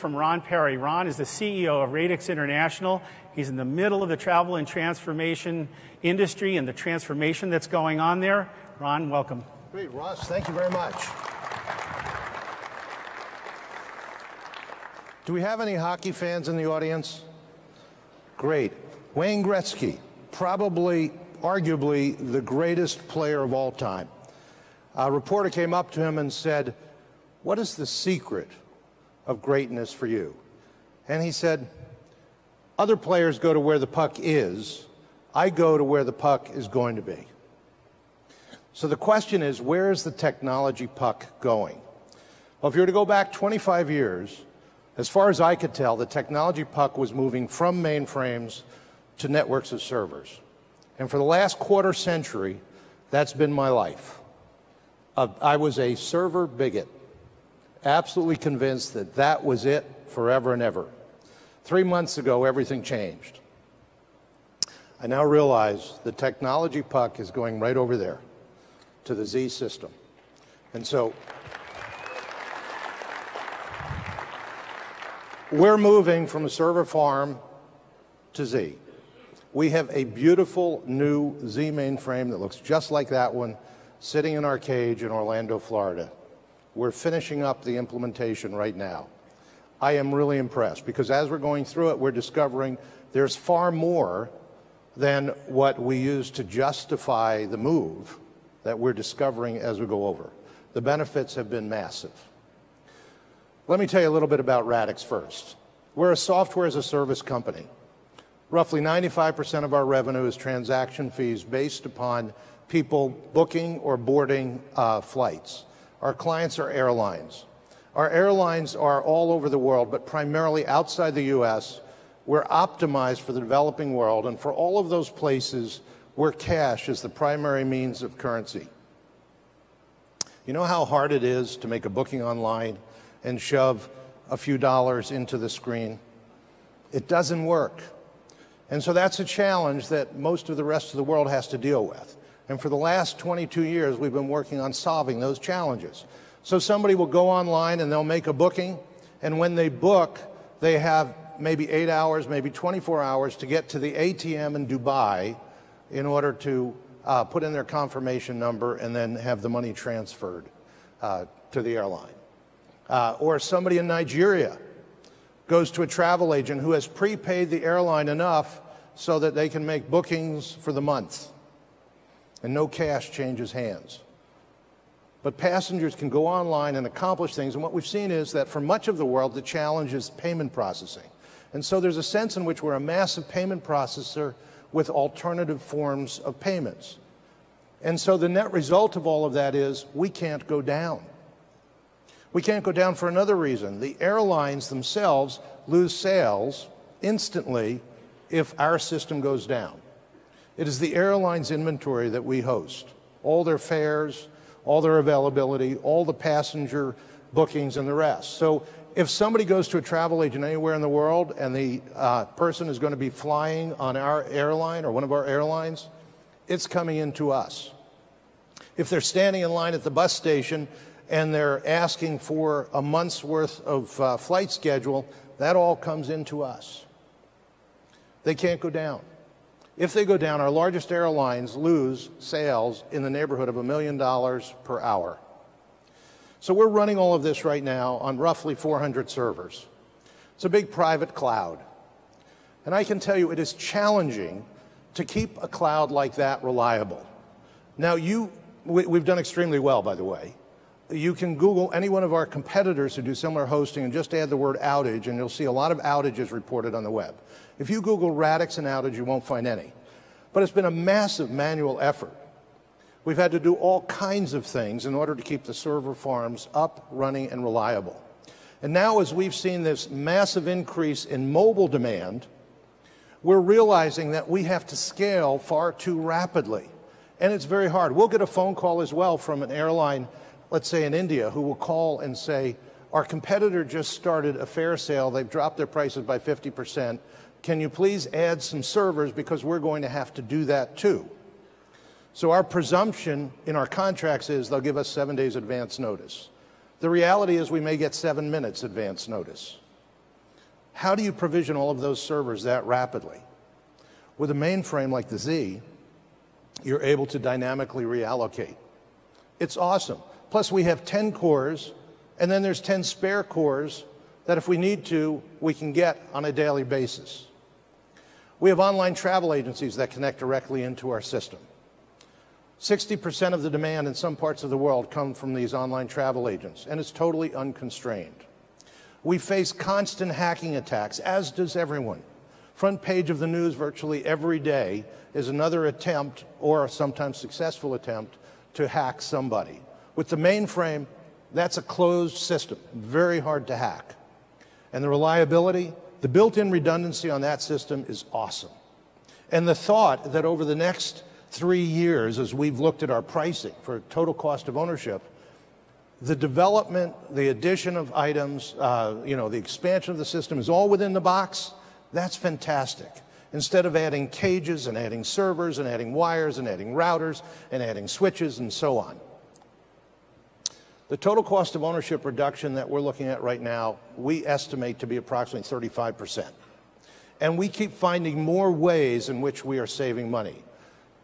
from Ron Peri. Ron is the CEO of Radixx International. He's in the middle of the travel and transformation industry and the transformation that's going on there. Ron, welcome. Great, Ross, thank you very much. Do we have any hockey fans in the audience? Great. Wayne Gretzky, probably, arguably, the greatest player of all time. A reporter came up to him and said, "What is the secret of greatness for you?" And he said, "Other players go to where the puck is. I go to where the puck is going to be." So the question is, where is the technology puck going? Well, if you were to go back 25 years, as far as I could tell, the technology puck was moving from mainframes to networks of servers. And for the last quarter century, that's been my life. I was a server bigot, absolutely convinced that that was it forever and ever. 3 months ago, everything changed. I now realize the technology puck is going right over there to the Z system. And so we're moving from a server farm to Z. We have a beautiful new Z mainframe that looks just like that one sitting in our cage in Orlando, Florida. We're finishing up the implementation right now. I am really impressed because as we're going through it, we're discovering there's far more than what we use to justify the move that we're discovering as we go over. The benefits have been massive. Let me tell you a little bit about Radixx first. We're a software as a service company. Roughly 95% of our revenue is transaction fees based upon people booking or boarding flights. Our clients are airlines. Our airlines are all over the world, but primarily outside the US. We're optimized for the developing world, and for all of those places where cash is the primary means of currency. You know how hard it is to make a booking online and shove a few dollars into the screen? It doesn't work. And so that's a challenge that most of the rest of the world has to deal with. And for the last 22 years, we've been working on solving those challenges. So somebody will go online and they'll make a booking, and when they book, they have maybe 8 hours, maybe 24 hours to get to the ATM in Dubai in order to put in their confirmation number and then have the money transferred to the airline. Or somebody in Nigeria goes to a travel agent who has prepaid the airline enough so that they can make bookings for the month, and no cash changes hands. But passengers can go online and accomplish things, and what we've seen is that for much of the world, the challenge is payment processing. And so there's a sense in which we're a massive payment processor with alternative forms of payments. And so the net result of all of that is we can't go down. We can't go down for another reason. The airlines themselves lose sales instantly if our system goes down. It is the airline's inventory that we host, all their fares, all their availability, all the passenger bookings and the rest. So if somebody goes to a travel agent anywhere in the world and the person is going to be flying on our airline or one of our airlines, it's coming into us. If they're standing in line at the bus station and they're asking for a month's worth of flight schedule, that all comes into us. They can't go down. If they go down, our largest airlines lose sales in the neighborhood of $1 million per hour. So we're running all of this right now on roughly 400 servers. It's a big private cloud. And I can tell you it is challenging to keep a cloud like that reliable. Now, we've done extremely well, by the way. You can Google any one of our competitors who do similar hosting and just add the word outage, and you'll see a lot of outages reported on the web. If you Google Radixx and outage, you won't find any. But it's been a massive manual effort. We've had to do all kinds of things in order to keep the server farms up, running, and reliable. And now, as we've seen this massive increase in mobile demand, we're realizing that we have to scale far too rapidly. And it's very hard. We'll get a phone call as well from an airline, let's say in India, who will call and say, our competitor just started a fare sale. They've dropped their prices by 50%. Can you please add some servers because we're going to have to do that too? So our presumption in our contracts is they'll give us 7 days advance notice. The reality is we may get 7 minutes advance notice. How do you provision all of those servers that rapidly? With a mainframe like the Z, you're able to dynamically reallocate. It's awesome. Plus, we have 10 cores, and then there's 10 spare cores that if we need to, we can get on a daily basis. We have online travel agencies that connect directly into our system. 60% of the demand in some parts of the world come from these online travel agents, and it's totally unconstrained. We face constant hacking attacks, as does everyone. Front page of the news virtually every day is another attempt, or a sometimes successful attempt, to hack somebody. With the mainframe, that's a closed system, very hard to hack. And the reliability, the built-in redundancy on that system is awesome. And the thought that over the next 3 years, as we've looked at our pricing for total cost of ownership, the development, the addition of items, the expansion of the system is all within the box. That's fantastic. Instead of adding cages and adding servers and adding wires and adding routers and adding switches and so on. The total cost of ownership reduction that we're looking at right now, we estimate to be approximately 35%. And we keep finding more ways in which we are saving money.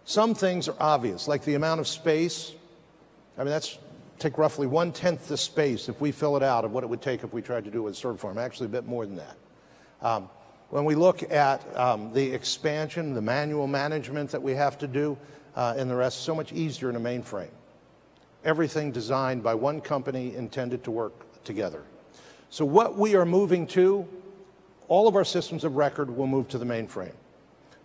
Some things are obvious, like the amount of space. I mean, take roughly 1/10 the space if we fill it out of what it would take if we tried to do it with a server farm, actually a bit more than that. When we look at the expansion, the manual management that we have to do, and the rest, so much easier in a mainframe. Everything designed by one company intended to work together. So what we are moving to, all of our systems of record will move to the mainframe.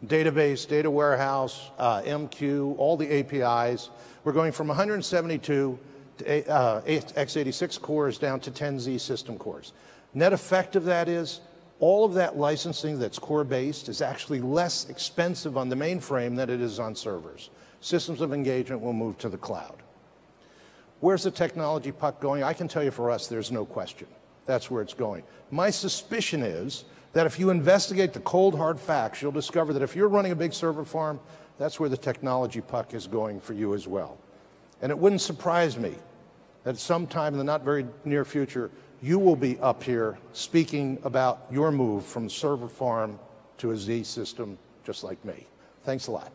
Database, data warehouse, MQ, all the APIs. We're going from 172 to x86 cores down to 10 Z system cores. Net effect of that is all of that licensing that's core-based is actually less expensive on the mainframe than it is on servers. Systems of engagement will move to the cloud. Where's the technology puck going? I can tell you for us, there's no question. That's where it's going. My suspicion is that if you investigate the cold, hard facts, you'll discover that if you're running a big server farm, that's where the technology puck is going for you as well. And it wouldn't surprise me that sometime in the not very near future, you will be up here speaking about your move from server farm to a Z system just like me. Thanks a lot.